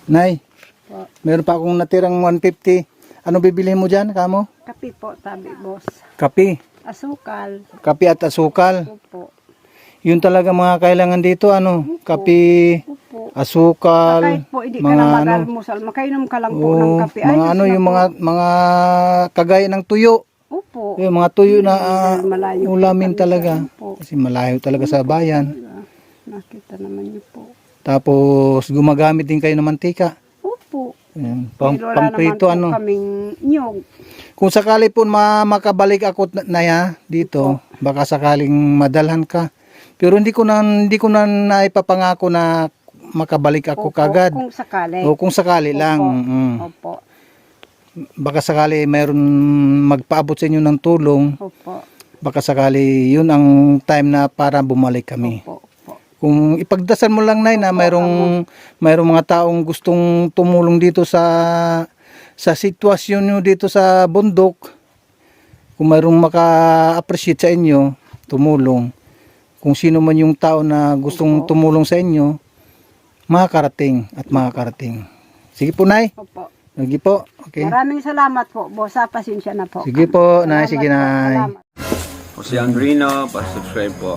Nay, Po. meron pa akong natirang 150. Ano bibili mo dyan, kamo? Kape po, sabi boss. Kape. Asukal. Kape at asukal. Opo. Yun talaga mga kailangan dito, ano? Kape, Opo. asukal, Kahit po, hindi ka mga na ano. mag-almusal. Makainom ka lang po ng Oh, kape. mga Ayos ano, na yung po. mga kagaya ng tuyo. Opo. Yung mga tuyo na Malayo po ulamin kami talaga. sa ano po. Kasi malayo talaga sa bayan. Nakita naman niyo po. Tapos gumagamit din kayo ng mantika. Opo. Ayan, Pero wala naman pamprito po ano. kaming nyog. Kung sakali po makabalik ako na dito, baka sakaling madalhan ka. Pero hindi ko na naipapangako na makabalik ako Opo, kagad. kung sakali. O kung sakali lang. Opo. Baka sakali mayroon magpaabot sa inyo ng tulong. Opo. Baka sakali yun ang time na para bumalik kami. Opo. Opo. Kung ipagdasal mo lang, Nay, na mayroong mga taong gustong tumulong dito sa sitwasyon nyo dito sa bundok. Kung mayroong maka-appreciate sa inyo, tumulong. Kung sino man yung tao na gustong tumulong sa inyo, makakarating at makakarating. Sige po, Nay. Opo. Sige po. Okay. Maraming salamat po, boss. Pasensya na po. Sige po, Nay. Salamat Sige, po. Nay. Salamat. O si Andrino, pa-subscribe po.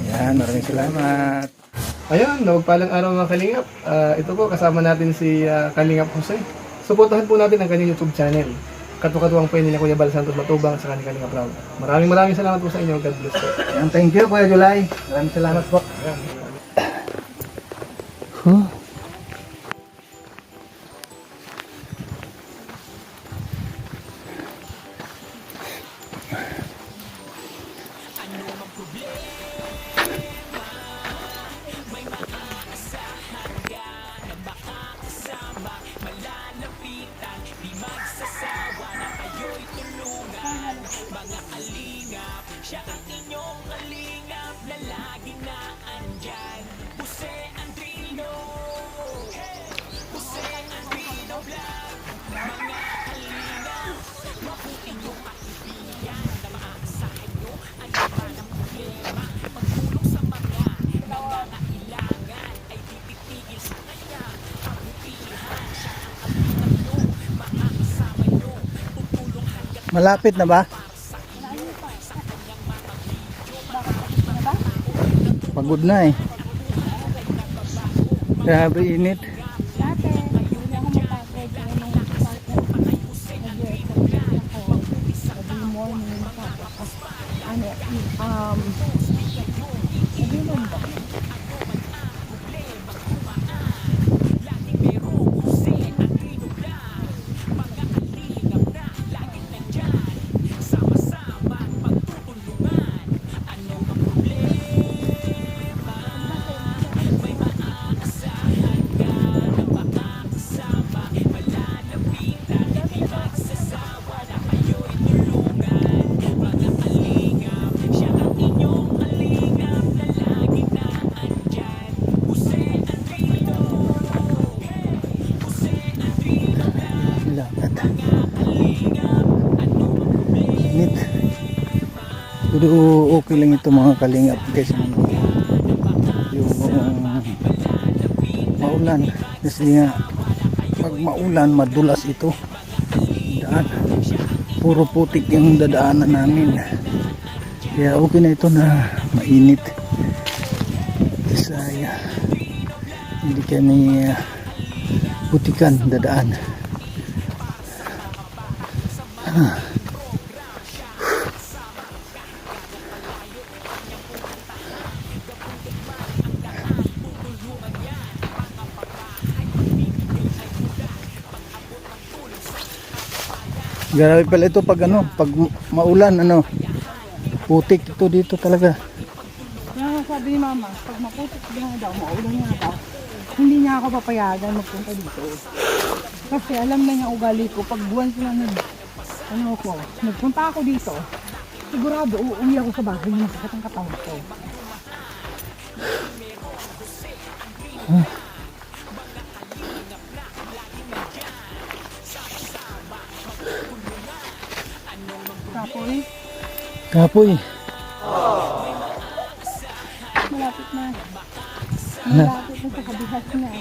Yan, maraming salamat. Ayun, nagpalang araw mga Kalingap. Ito po, kasama natin si Kalingap Jose. Suportahan po natin ang kanyang YouTube channel. Katukatuwang po yun ni Kuya Bal Santos Matubang sa kanyang Kalingap Round. Maraming salamat po sa inyo. God bless po. Yan, thank you, Kuya July. Maraming salamat po. Malapit na ba? Pagod na eh. Grabe init. Init. Pero okay lang ito mga Kalingap guys. Yung maulan. Kasi nga pag maulan madulas ito. Daan. Puro putik yung dadaanan namin. Kaya okay na ito na mainit. Kasi hindi kami putikan dadaan. Grabe pala ito pag pag maulan putik ito dito talaga. Kaya sabi ni mama, pag maputik nga daw, maulan nga daw, hindi niya ako papayagan magpunta dito. Kasi alam na niya ugali ko, pag buwan sila nagpunta ako dito, sigurado uuwi ako sa bahay ng sakit ang katawan ko. Kapoy. Malapit na. Malapit na sa kabihas niya.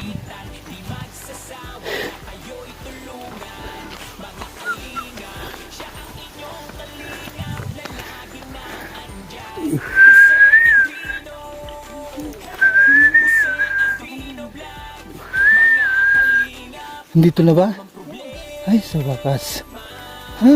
Dito na ba? Ay, sa wakas. Ha?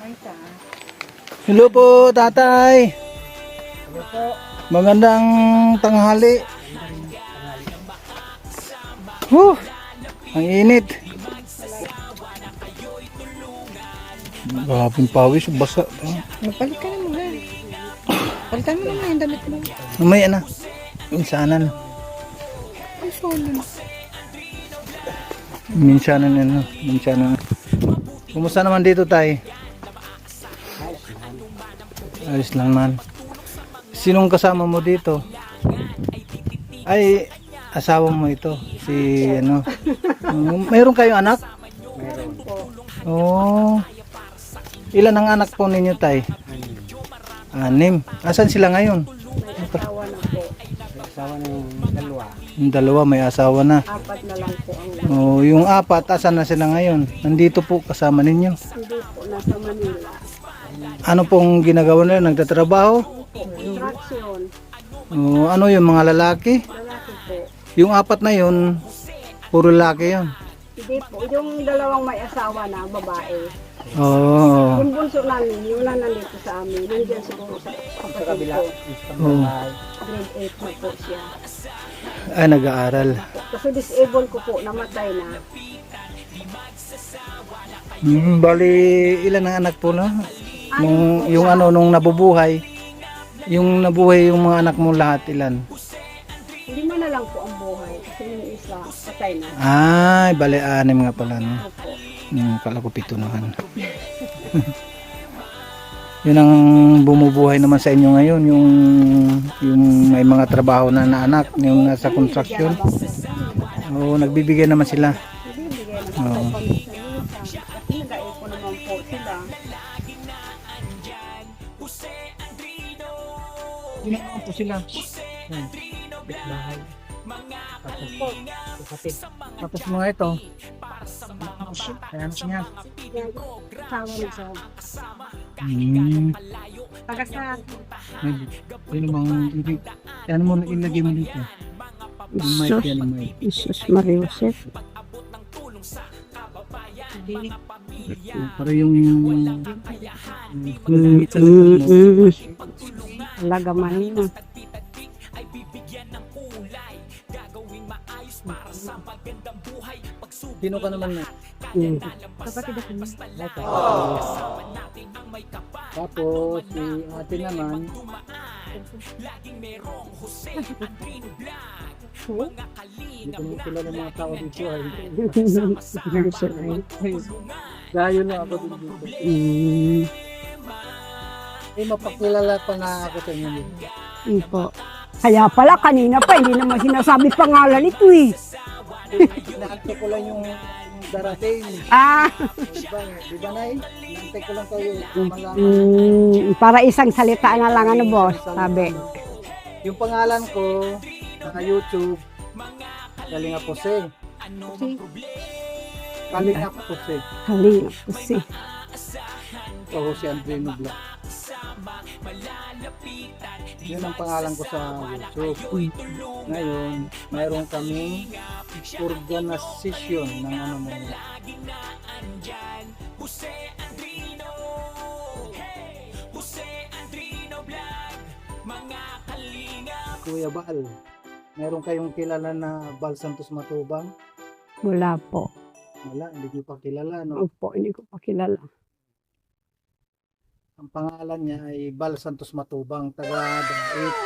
Ay, ta. Hello po, tatay. Magandang tanghali. Ang init. Grabing pawis, basa. Magpalit ka na muna. Palitan mo naman yung damit mo. Mamaya na. Minsanan. Ay, sorry. Minsanan ano. Minsanan. Kumusta naman dito, tay? Ayos lang man. Sinong kasama mo dito? Ay, asawa mo ito. Si ano. Mayroon kayong anak? Meron po. Oh. Ilan ang anak po ninyo, tay? 6. Asan sila ngayon? Asawa na po. Asawa ng dalawa. Yung 2 may asawa na. 4 na lang po ang Oh, yung 4, asan na sila ngayon? Nandito po kasama ninyo. hindi po. Nasa Manila. Ano pong ginagawa nila? Nagtatrabaho? Construction. Oh, ano yung mga lalaki? Lalaki po. Yung 4 na yun, puro lalaki yun. Hindi po. Yung 2 may asawa na, babae. Oh. Yung bunso namin, yung na nandito sa amin. Nandiyan siguro sa kapatid ko. Oh. Grade 8 na po siya. Ay, nag-aaral. Kasi disabled ko po, namatay na. Bali, ilan ang anak po na? Yung ano, nung nabubuhay, yung nabuhay yung mga anak mo lahat, ilan? 5 na lang po ang buhay. Kasi yung isa, patay na. Ay, bali, 6 nga pala, no? Opo. Kala ko 7 naman. Yun ang bumubuhay naman sa inyo ngayon, yung may mga trabaho na anak, yung nasa construction. Oo, nagbibigay naman sila. Bibigay na Oo. po kami sa misa. Kasi nag-aipon naman po sila. Ginagawa po sila. Tapos mga ito, kaya anak niya. Kasama na sa taga sa Yun bang ibig, ano mo ilagay mo dito? Yung mic yan, yung mic. Jesus Maria Joseph. Para yung Lagaman niya. Sino ka naman na? Kapatid ako niya. Tapos si ate naman, hindi ko naman kilala mga tao dito ay. Gayo na ako dito. Eh mapakilala pa nga ako sa inyo. Po. Kaya pala kanina pa hindi naman sinasabi pangalan ito eh. Inaantay ko lang yung darating. Ah, Di ba Nay? Inaantay ko lang kayo. Malaman. para isang salita na lang ano boss, sabi. Yung pangalan ko sa YouTube, Kalinga Jose. Kalinga Jose. Halina kasi. O Jose Andrino Vlog. Yun ang pangalan ko sa YouTube. Ngayon, mayroon kaming organisasyon ng ano mo. Kuya Baal, meron kayong kilala na Bal Santos Matubang? Wala po. Wala, hindi ko pa kilala. No? Opo, hindi ko pa kilala. Ang pangalan niya ay Bal Santos Matubang, taga Daet.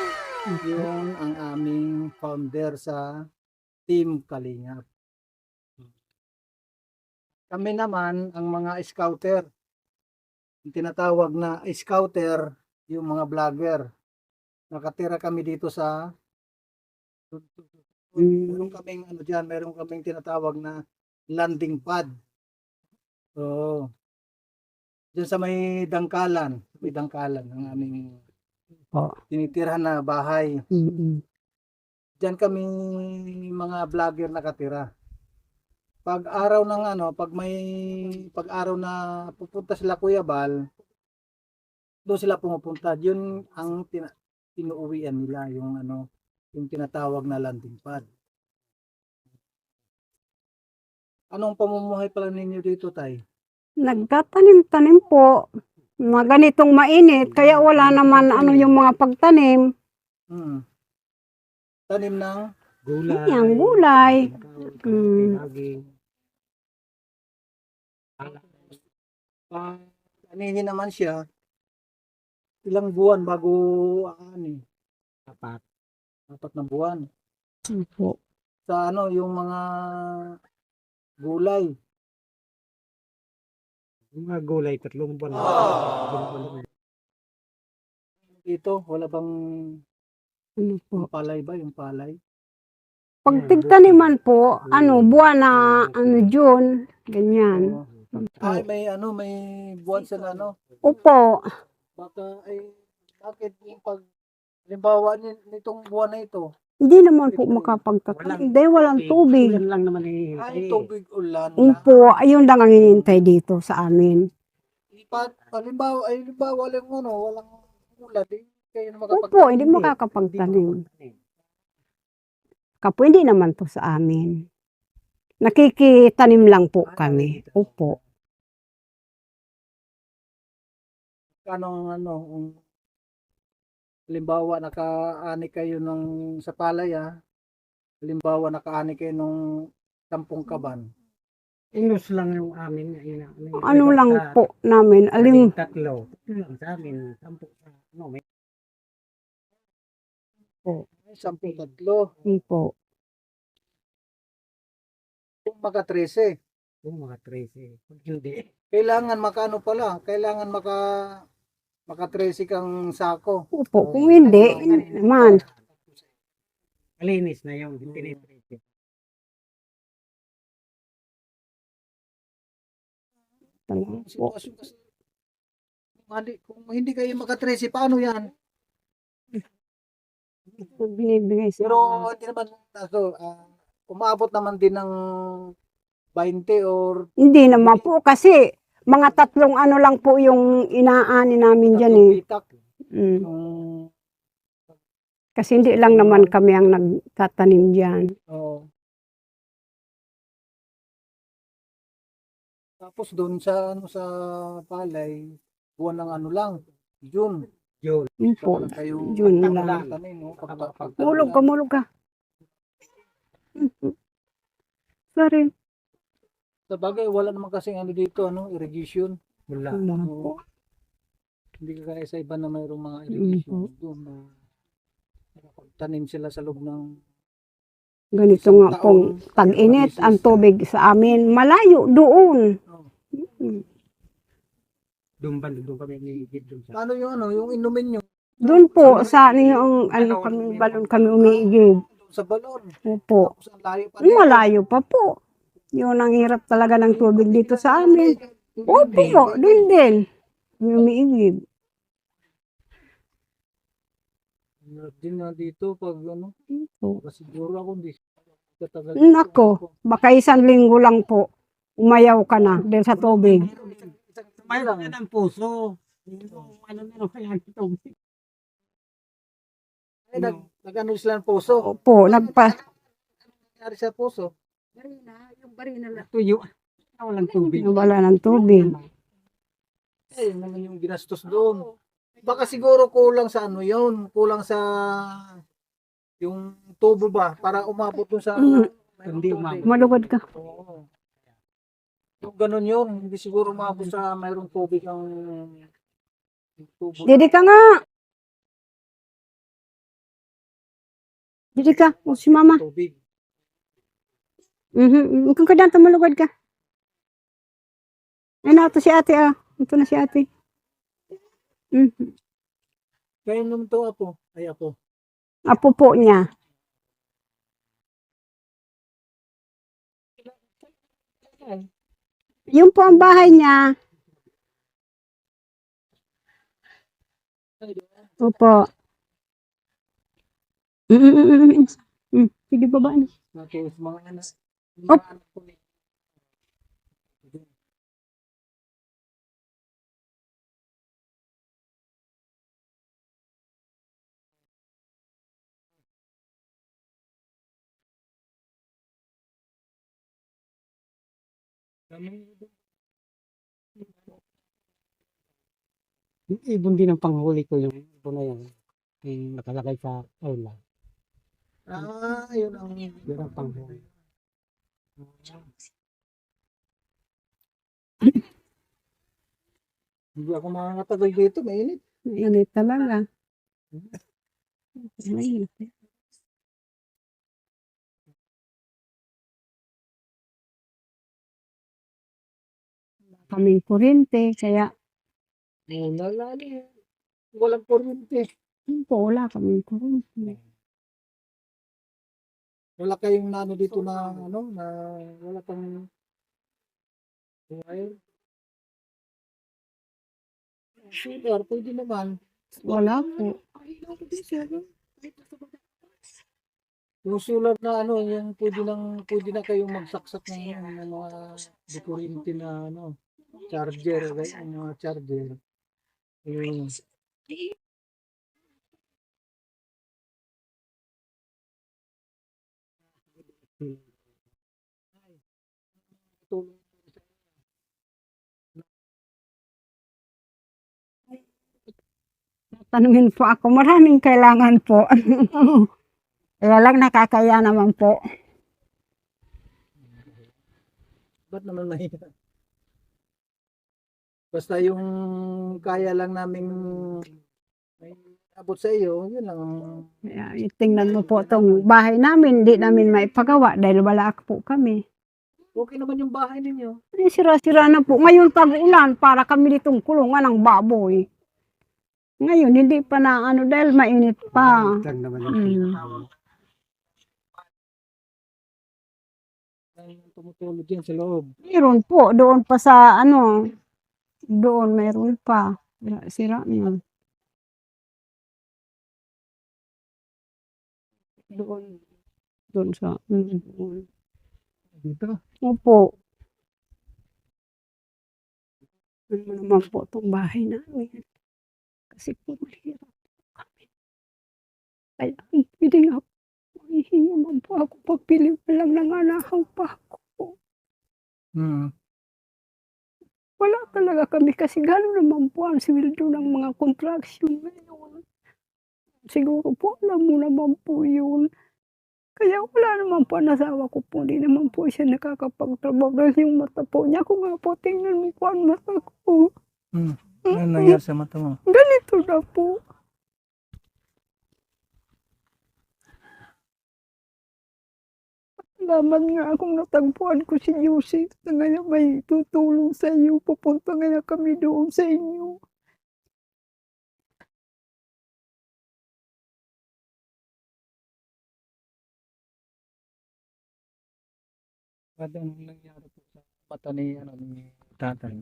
Yun ang aming founder sa Team Kalingap. Kami naman, ang mga scouter, yung tinatawag na scouter, yung mga vlogger. nakatira kami dito sa meron kaming ano diyan, meron kaming tinatawag na landing pad. Oo. Diyan sa may dangkalan ang aming Po. tinitirhan na bahay. Mm-mm. Diyan kami mga vlogger nakatira. Pag araw ng ano, pag araw na pupunta sila Kuya Bal, doon sila pumupunta. Yun ang tinuuwian nila, yung ano, yung tinatawag na landing pad. Anong pamumuhay pala ninyo dito, Tay? Nagtatanim-tanim po na ganitong mainit, kaya wala naman ano yung mga pagtanim. Hmm. Tanim ng Gulay. Yung gulay. Mm. Saging. anihin naman siya. Ilang buwan bago ani? Tapat. 4 na buwan. Po. Sa ano, yung mga gulay. Yung mga gulay, 3 buwan. Dito, wala bang Ano po. yung palay ba? Yung palay? Pag tigtaniman po, ano, buwan na, ano, June, ganyan. Oo. Ay, may ano, may buwan sa ano. Opo. Baka ay, bakit yung pag, halimbawa nitong buwan na ito, Hindi naman po makapagtatanim. Dahil walang tubig. Ulan lang naman eh. ay tubig ulan na. Opo, ayun lang ang hinihintay dito sa amin. Halimbawa lang ano, walang ulan, di kayo na Opo, hindi makakapagtanim. Kapo, hindi naman po sa amin. Nakikitanim lang po kami. Opo. Ano, halimbawa nakaani kayo sa palay halimbawa nakaani kayo nung 10 kaban. Inus lang yung amin. Ano lang po namin, alim, Tatlo. Ito lang sa amin. 10 sa ano, may 10 po. kung maka 13. mga 13. Pag hindi. Kailangan kailangan maka 13 kang sako. Opo, kung hindi, hindi naman. Malinis na yung tinitrete. Talaga po. Sitwasyon kasi kung hindi kayo maka 13, paano yan? Binibigay sa Pero hindi naman umabot naman din ng 20 or Hindi naman po kasi mga 3 ano lang po yung inaani namin dyan eh. pitak. Mm. Yung, Kasi hindi lang naman kami ang nagtatanim dyan. oo. Tapos doon sa sa palay, buwan ng ano lang, June. Yun. Yun po. Saka na kayo Yun lang. tanim, no? Mulog ka. Sorry. Sa bagay, wala naman kasing ano dito, irrigation. Wala. Wala Oo. po. Hindi ka kaya sa iba na mayroong mga Mm, irrigation doon na tanim sila sa loob ng Ganito nga pong tag-init ang tubig sa amin. Malayo doon. Doon kami niigid doon sa. ano yung inumin nyo Doon po sa yung ano kami balon kami umiigib. sa balon. Opo. Tapos ang layo pa din. Malayo pa po. Yun ang hirap talaga ng tubig dito sa amin. Opo, doon din. Umiigib. Hirap din nga dito pag Opo. siguro ako hindi katagal. Nako, baka 1 linggo lang po. Umayaw ka na din sa tubig. May lang ng puso. Ano na kaya ito? Ay, nag-ano sila ng puso. Opo, Nangyari sa puso. Tuyo. Walang tubig. wala ng tubig. Eh, yun naman yung ginastos doon. Baka siguro kulang sa kulang sa yung tubo ba para umabot doon sa Hindi umabot. Malugod ka. Oo. Yung ganun yun, hindi siguro umabot sa mayroong tubig ang tubo. Didi ka nga. Didi ka. O si mama. Tubig. Kung ka dyan, malugod ka. Ay na, ito si ate ah. Ito na si ate. Kayo naman to apo. Ay apo. Apo po niya. Yung po ang bahay niya. Opo. Sige, baba na. Tapos mga anak. Op. Yung ibon din ang panghuli ko yung ibon na yan. Yung nakalagay sa aula. Yun ang Yun ang panghuli. hindi ako makakatagal dito, mainit. Mainit talaga. Mainit. Kaming kuryente, kaya Walang kuryente. po, wala kaming kuryente. Wala kayong nano dito na ano na wala kang wire. Solar, pwede naman. Wala po. Yung solar na ano, yung pwede na kayong magsaksak ng mga kuryente na ano, charger, yung mga charger. Yung tulong. Tanungin po ako, maraming kailangan po. Kaya lang nakakaya naman po. Ba't naman mahirap? Basta yung kaya lang namin may abot sa iyo, yun lang. Kaya, tingnan mo po itong bahay namin, hindi namin maipagawa dahil wala po kami. Okay naman yung bahay ninyo. Ay, sira-sira na po. Ngayon tag-ulan, para kami ditong kulungan ng baboy. Ngayon, hindi pa na ano dahil mainit pa. Lang naman yung Tumutulog yan sa loob. Meron po, doon pa sa ano, doon meron pa. Sira na. Doon sa, doon. Dito. Opo. Ano mo naman po itong bahay namin. Kasi po mahirap kami. Kaya hindi nga po. Mahihingi naman po ako pagpili pa lang nanganahaw pa ako. Wala talaga kami kasi gano'n naman po ang sweldo ng mga contraction ngayon. Siguro po alam mo naman po yun. Kaya wala naman po ang asawa ko po. Hindi naman po siya nakakapagtrabaho dahil yung mata po niya. Kung nga po tingnan mo po ang mata ko. Ano nangyari sa mata mo? Ganito na po. Naman nga akong natagpuan ko si Yussi. Na ngayon may tutulong sa iyo. Pupunta ngayon kami doon sa inyo. Ano nangyari po sa mata ni, ano, ni tatay?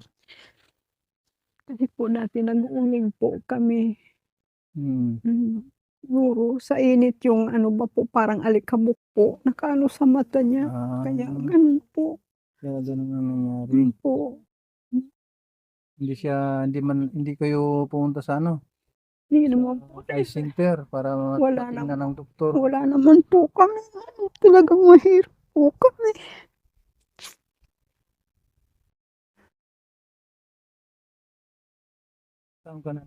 Kasi po natin nag-uling po kami. Siguro sa init yung ano ba po parang alikabok po. Nakaano sa mata niya. Kaya ganun po. Kaya ganun ang nangyari. Po. Hindi kayo pumunta sa ano? Hindi naman po. Eye center para Wala matingnan ng doktor. Wala naman po kami. Talagang mahirap po kami. Saan ka na?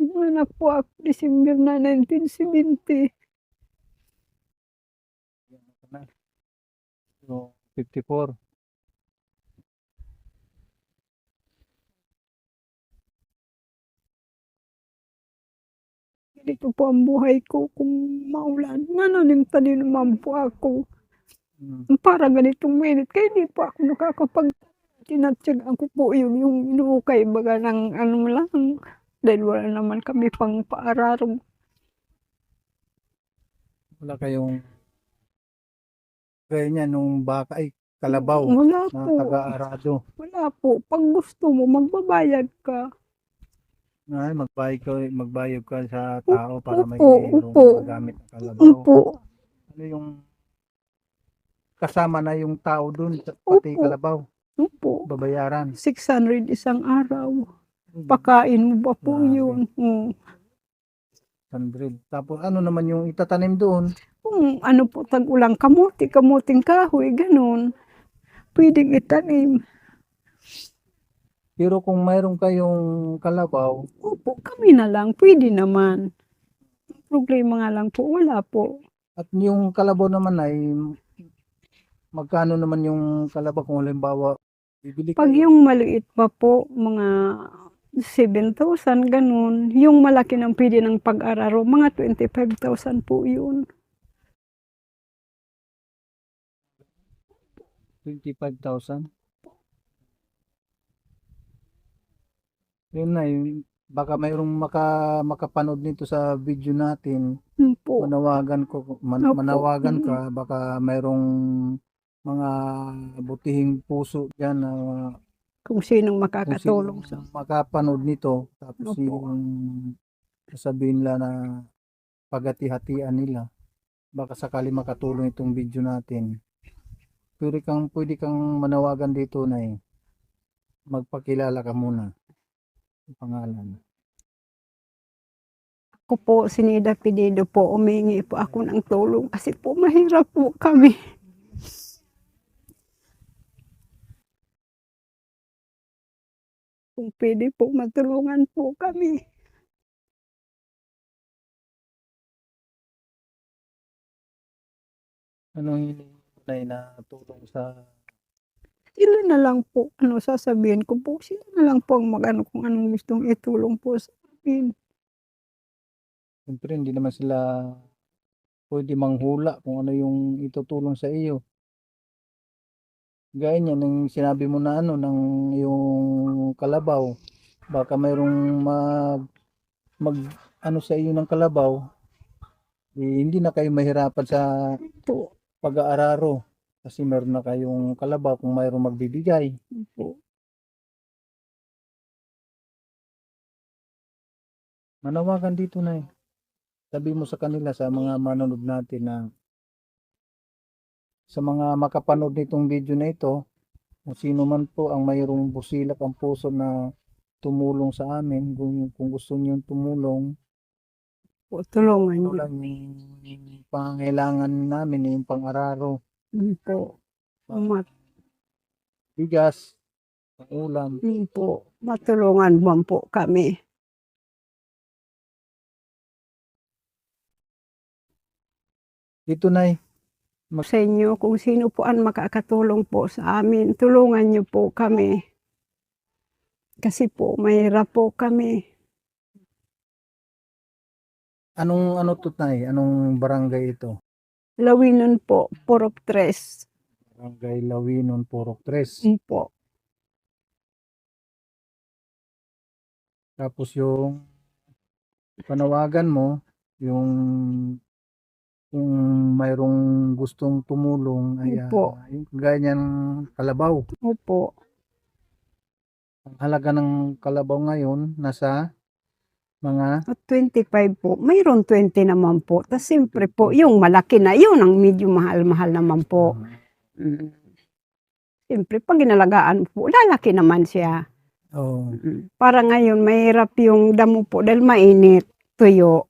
Anak po ako, December na 1970. So, 54. Dito po ang buhay ko kung maulan. Nananim-tanim naman po ako. Para ganitong minute. Kaya di po ako nakakapag tinatsagaan ko po yun. Yung inukay baga ng ano lang. Dahil wala naman kami pang paararo. Wala kayong gaya niya nung baka ay kalabaw Wala na po. taga-arado. Wala po. Pag gusto mo, magbabayad ka. Ay, magbayad ka sa tao para may Opo. magamit ang kalabaw. Opo. Ano yung kasama na yung tao dun, pati Opo. kalabaw, Opo. babayaran. 600 isang araw. Pakain mo ba po Grabe. yun? 100. Tapos ano naman yung itatanim doon? Kung ano po, tag-ulang kamuti, kamuting kahoy, ganun. Pwedeng itanim. Pero kung mayroon kayong kalabaw, Opo, kami na lang. Pwede naman. Problema nga lang po, wala po. at yung kalabaw naman ay magkano naman yung kalabaw kung halimbawa bibili Pag kayo? yung maliit pa po, mga 7,000, ganun. Yung malaki ng pwede ng pag-araro, mga 25,000 po yun. 25,000. Yun na yun. Baka mayroong makapanood nito sa video natin. Po. Manawagan Opo. manawagan ka, baka mayroong mga butihing puso diyan na Kung sinong kung makakatulong sa... sino makapanood nito, tapos Opo. yung sasabihin nila na paghati-hatian nila, baka sakali makatulong itong video natin. Pwede kang manawagan dito na magpakilala ka muna. Ang pangalan. Ako po, Sinida Pidido po, umingi po ako ng tulong kasi po mahirap po kami. Kung pwede po, matulungan po kami. Anong hiningi na tulong sa Sila na lang po, sasabihin ko po, sila na lang po ang mag-ano kung anong gustong itulong po sa akin. siyempre hindi naman sila pwede manghula kung ano yung itutulong sa iyo. Gaya niyan ng sinabi mo na ng yung kalabaw, baka mayroong mag ano sa iyo ng kalabaw, hindi na kayo mahirapan sa Po. pag-aararo kasi meron na kayong kalabaw kung mayroong magbibigay. Po. Manawagan dito na sabi mo sa kanila, sa mga manonood natin, na sa mga makapanood nitong video na ito, kung sino man po ang mayroong busilak ang puso na tumulong sa amin, kung gusto niyo tumulong, Po, tulungan ito niyo. lang yung pangangailangan namin, yung pang-araro, Po. bigas, ulam. Po. Matulungan mo po kami. Dito na Sa inyo, kung sino po ang makakatulong po sa amin, tulungan niyo po kami. Kasi po, mahirap po kami. anong to Nay? Anong barangay ito? Lawinon po, Purok 3. Barangay Lawinon, Purok 3. Po. Tapos yung panawagan mo, yung kung mayroong gustong tumulong ay Opo. yung kagaya niyang kalabaw. Opo. Ang halaga ng kalabaw ngayon nasa mga At 25 po. Mayroon 20 naman po. Tapos siyempre po, yung malaki na, yun ang medyo mahal-mahal naman po. Siyempre, pag inalagaan po, lalaki naman siya. oh, Para ngayon, mahirap yung damo po dahil mainit, tuyo.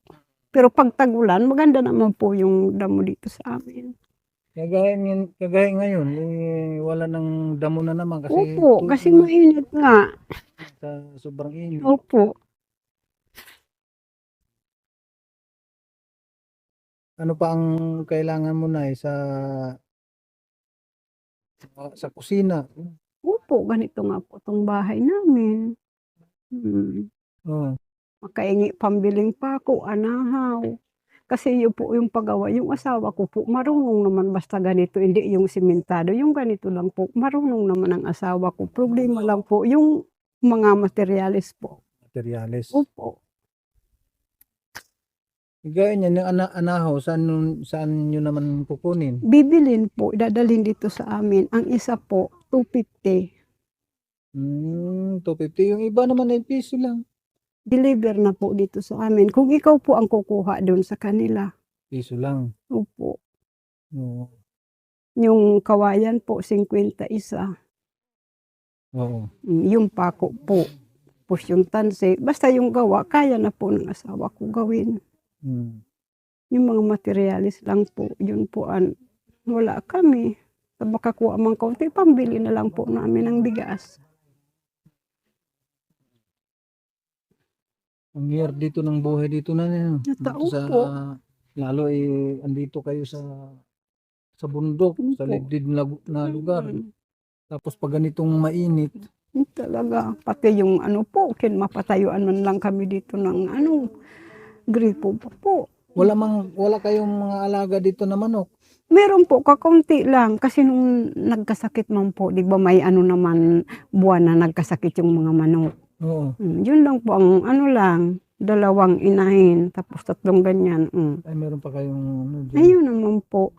Pero pag tagulan, maganda naman po yung damo dito sa amin. kagaya ngayon wala nang damo na naman kasi Opo, kasi mainit nga. sa sobrang init. Opo. Ano pa ang kailangan mo na sa kusina? Opo, ganito nga po itong bahay namin. Oh, Makaingi pambiling pako, anahaw. Kasi yun po yung paggawa. Yung asawa ko po, marunong naman basta ganito, hindi yung simentado. Yung ganito lang po, marunong naman ang asawa ko. Problema lang po, yung mga materialis po. materyales. Opo. Gaya niyan, yung anahaw, saan nyo naman kukunin? Bibilin po, dadalhin dito sa amin. Ang isa po, 250. 250. Yung iba naman ay piso lang. Deliver na po dito sa amin. Kung ikaw po ang kukuha doon sa kanila. Piso lang. Opo. Oo. Yung kawayan po, 51. Oo. Yung pako po, pus yung tanse. Basta yung gawa, kaya na po ng asawa ko gawin. Mm. Yung mga materialis lang po, yun po wala kami. Sa makakuha mang kaunti, pambili na lang po namin ng bigas. Ang hirap dito ng buhay dito na yun. Totoo Dito po. lalo andito kayo sa bundok, sa Opo. libdid na lugar. Mm. Tapos pag ganitong mainit, Talaga, pati yung po, mapatayuan man lang kami dito ng gripo pa po. wala kayong mga alaga dito na manok. Meron po, kakaunti lang. Kasi nung nagkasakit man po, di ba may naman buwan na nagkasakit yung mga manok. Oo. Yun lang po ang lang, 2 inahin, tapos 3 ganyan. Ay meron pa kayong dyan. Ayun naman po.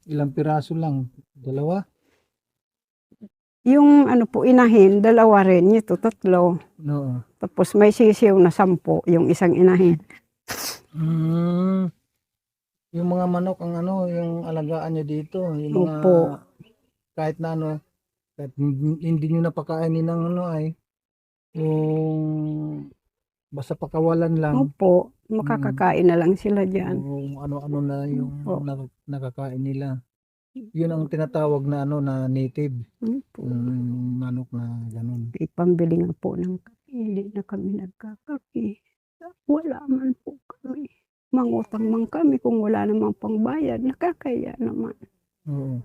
Ilang piraso lang? 2? Yung po, inahin, 2 rin, ito 3. Oo. Tapos may sisiw na 10, yung isang inahin. Yung mga manok ang yung alagaan nyo dito, yung mga Opo. kahit na kahit hindi nyo napakainin ng yung basta pakawalan lang, Opo, makakakain na lang sila dyan. yung ano-ano na yung Opo. nakakain nila. Yun ang tinatawag na na native, Opo. manok na ganun. Ipambili nga po ng kape, hindi na kami nagkakape. Wala man po kami. Mangutang man kami kung wala namang pangbayad, nakakaya naman. Oo.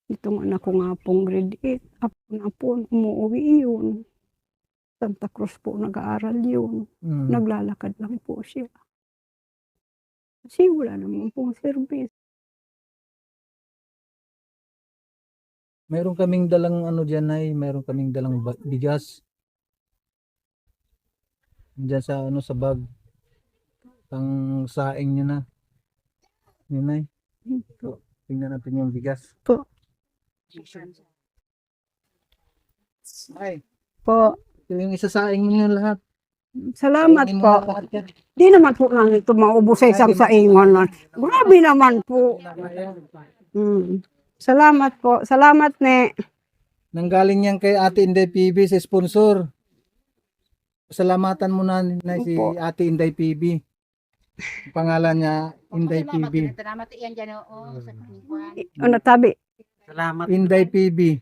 Itong anak ko nga pong grade 8, apo na po, umuwi yun. Santa Cruz po nag-aaral yun. Mm. Naglalakad lang po siya. Kasi wala namang pong service. Meron kaming dalang dyan meron kaming dalang bigas. Diyan sa bag. Pang saing nyo na. Yun ay. So, tingnan natin yung bigas. Po. Ay, Po. yung isasaing nyo lahat. Salamat Saingin mo po. na lahat yan. Di naman po namin ito maubos sa isang saingon. Grabe naman po. Salamat po. Salamat, ne. Nanggaling yan kay Ate Inday PB sa sponsor. Pasalamatan mo na si Opo. Ate Inday PB. Ang pangalan niya Inday PB. Salamat yan dyan, oo. Sa kanibuan. Ano tabi? Salamat. Inday PB.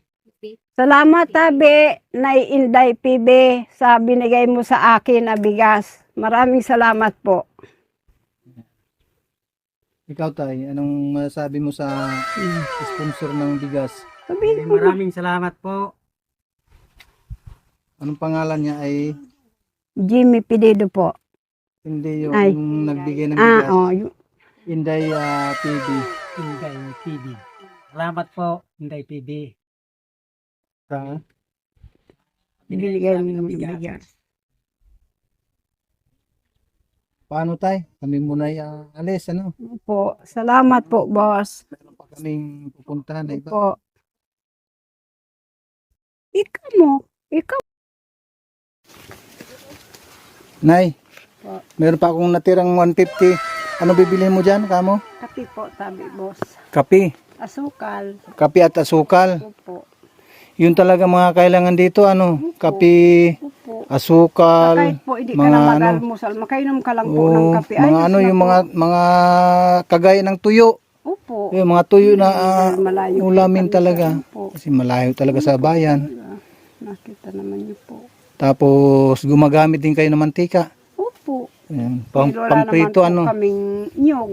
Salamat tabi, Nay Inday PB, sa binigay mo sa akin na bigas. Maraming salamat po. Ikaw tay, anong masabi mo sa sponsor ng bigas? Sabihin mo na. Maraming salamat po. Anong pangalan niya ay Jimmy Pidedo po. hindi yung Ay. nagbigay ng bigas. Oo. Inday PB. Inday PB. Salamat po, Inday PB. Sa Binigay mo ng bigas. paano tay? Kami muna alis Po. Salamat po, boss. Meron pa kaming pupuntahan na iba. Po. Ikaw mo. Ikaw. Nay, Po. meron pa akong natirang 150. Ano bibilihin mo dyan, kamo? Kapi po, tabi, boss. Kape. Asukal. Kape at asukal. Opo. Yun talaga mga kailangan dito, kape, Opo. asukal, Kahit po, hindi ka mga na mag-almusal. Makainom ka lang po ng kape. mga Ayos na yung po. mga kagaya ng tuyo. Opo. Yung mga tuyo na Malayo po ulamin kami talaga. sa po. Kasi malayo talaga sa bayan. Nakita naman niyo po. Tapos gumagamit din kayo ng mantika. Opo. Ayan, Pero wala pamprito naman po kaming nyog.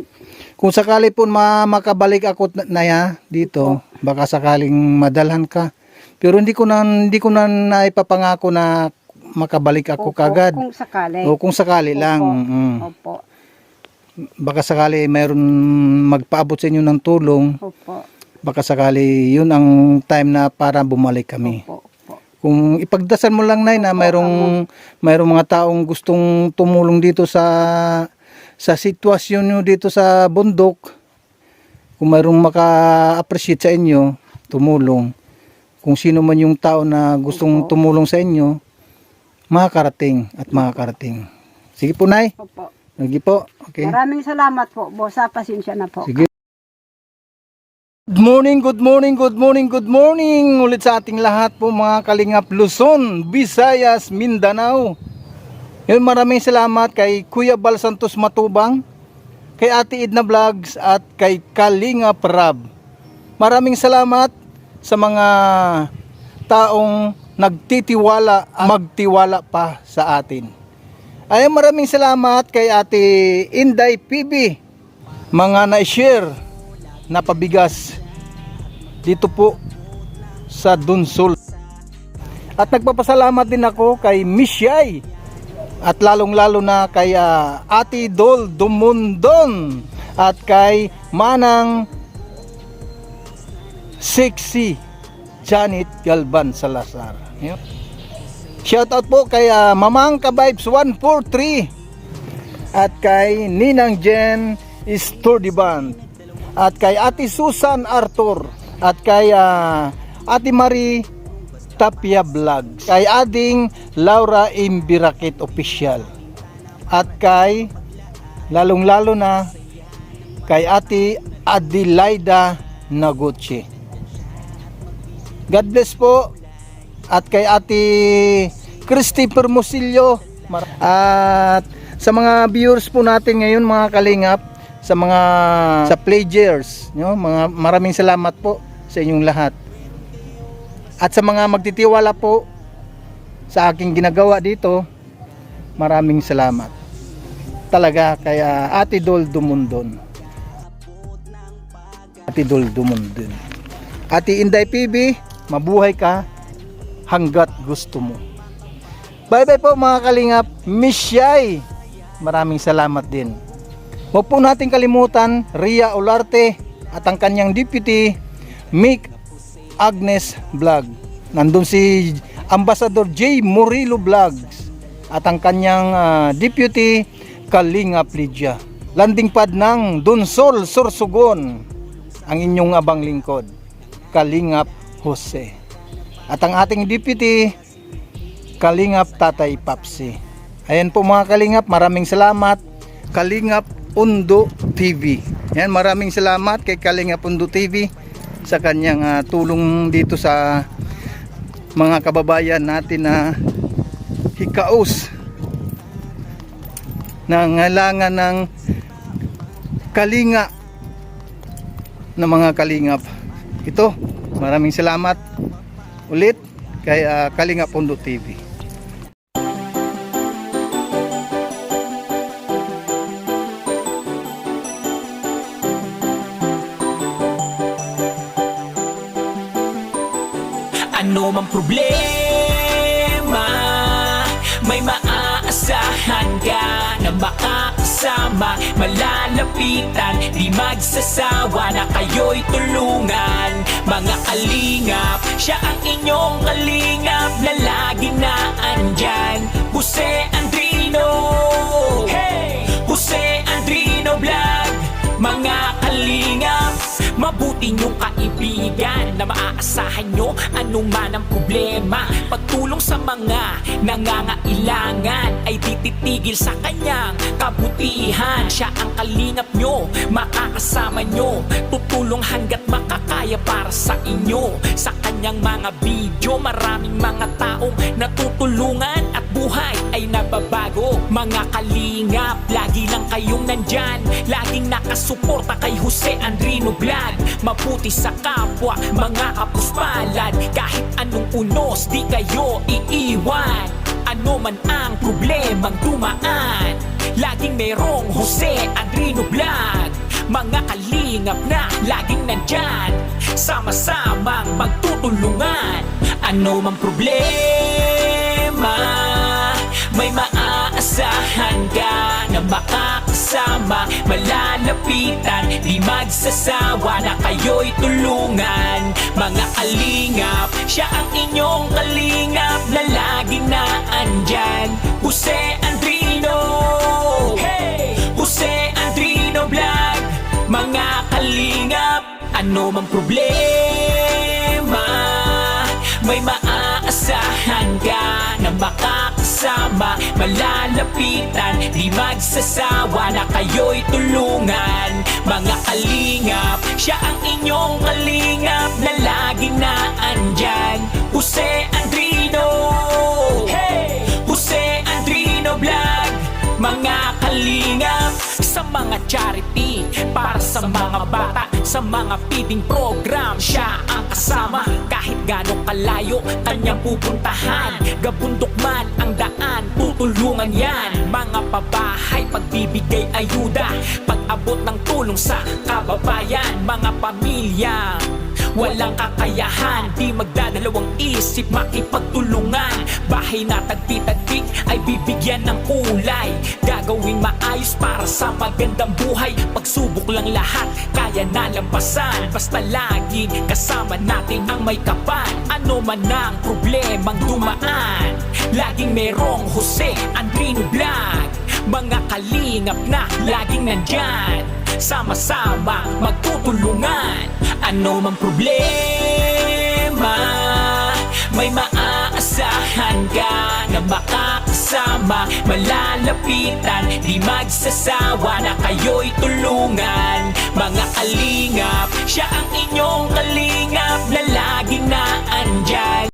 Kung sakali po makabalik ako dito, baka sakaling madalhan ka. Pero hindi ko na naipapangako na makabalik ako Opo, kagad. kung sakali. O kung sakali lang. Opo. Baka sakali mayroon magpaabot sa inyo ng tulong. Opo. baka sakali yun ang time na para bumalik kami. Opo, opo. Kung ipagdasal mo lang, Nay, na mayroong mga taong gustong tumulong dito sa sitwasyon nyo dito sa bundok, kung mayroong maka-appreciate sa inyo, tumulong. Kung sino man yung tao na gustong tumulong sa inyo, makakarating at makakarating. Sige po, Nay. Opo. Sige po. Okay. Maraming salamat po, boss. Pasensya na po. Sige. Good morning, good morning, good morning, good morning ulit sa ating lahat po mga Kalingap Luzon, Visayas, Mindanao. Yun, maraming salamat kay Kuya Bal Santos Matubang, kay Ate Edna Vlogs at kay Kalingap Rab. Maraming salamat sa mga taong nagtitiwala at magtiwala pa sa atin. Ay, maraming salamat kay Ate Inday PB, mga na-share na pabigas dito po sa Dunsol. At nagpapasalamat din ako kay Miss Yai at lalong-lalo na kay Ate Dol Dumundon at kay Manang Sexy Janet Galban Salazar. Yun. Shoutout po kay Mamang Kabibes 143 at kay Ninang Jen Sturdiban at kay Ate Susan Arthur at kay Ate Marie Tapia Vlogs, kay Ading Laura Imbirakit Official at kay lalong-lalo na kay Ate Adelaida Naguchi. God bless po. At kay Ate Christy Permosillo. At sa mga viewers po natin ngayon mga Kalingap, sa pledgers, maraming salamat po sa inyong lahat. At sa mga magtitiwala po sa aking ginagawa dito, maraming salamat. Talaga kay Ate Dol Dumundon. Ate Dol Dumundon. Ate Inday PB, mabuhay ka hanggat gusto mo. Bye bye po mga Kalingap. Miss Yai, maraming salamat din. Huwag po natin kalimutan Ria Olarte at ang kanyang deputy Mick Agnes Vlog. Nandun si Ambassador J. Murillo Vlogs at ang kanyang deputy Kalingap Lydia. Landing pad ng Dunsol, Sorsogon, ang inyong abang lingkod Kalingap Jose. At ang ating deputy Kalingap Tatay Papsi. Ayan po mga Kalingap, maraming salamat. Kalingap Undo TV. Yan, maraming salamat kay Kalingap Undo TV sa kanyang tulong dito sa mga kababayan natin na hikaos na ngailangan ng kalinga ng mga Kalingap. Ito, maraming salamat ulit kay Kalingap Undo TV. Ano mang problema, may maaasahan ka na makakasama, malalapitan, di magsasawa na kayo'y tulungan. Mga Kalingap, siya ang inyong Kalingap na lagi na andyan. Jose Andrino, hey! Jose Andrino Vlog. Mga Kalingap, mabuti niyong kaibigan na maaasahan nyo anuman ang problema. Pagtulong sa mga nangangailangan ay tititigil sa kanyang kabutihan. Siya ang Kalingap nyo, makakasama nyo, tutulong hanggat makakaya para sa inyo. Sa kanyang mga video, maraming mga taong natutulungan at buhay ay nababago. Mga Kalingap, lagi lang kayong nandyan, laging nakasuporta kay Jose Andrino Vlog. Mabuti sa kapwa, mga kapuspalad, kahit anong unos di kayo iiwan. Ano man ang problemang dumaan, laging merong Jose Andrino Vlog. Mga Kalingap na laging nandyan, sama-samang magtutulungan. Ano mang problema, may maaasahan ka na makakasama, makakasama, malalapitan, di magsasawa na kayo'y tulungan. Mga kalingap, siya ang inyong kalingap na laging naandyan. Jose Andrino, hey! Jose Andrino Vlog. Mga kalingap, ano mang problema, may maaasahan ka na makakasama, malalapitan, di magsasawa na kayo'y tulungan. Mga kalingap, siya ang inyong kalingap na laging naandyan. Jose Andrino, hey! Jose Andrino Vlog. Mga kalingap, sa mga charity, para sa mga bata, sa mga feeding program, siya ang kasama. Kahit gano'ng kalayo, kanyang pupuntahan. Gabundok man ang daan, tutulungan yan. Mga pabahay, pagbibigay ayuda, pag-abot ng tulong sa kababayan. Mga pamilya walang kakayahan, di magdadalawang isip, makipagtulungan. Bahay na tagpi-tagpik ay bibigyan ng kulay, gagawing maayos para sa magandang buhay. Pagsubok lang lahat, kaya nalampasan, basta laging kasama natin ang may kapal. Ano man ang problemang dumaan, laging merong Jose Andrino Vlog. Mga kalingap na laging nandyan, sama-sama magtutulungan. Ano mang problema, may maaasahan ka na makakasama, malalapitan, di magsasawa na kayo'y tulungan. Mga kalingap, siya ang inyong kalingap na laging naandyan.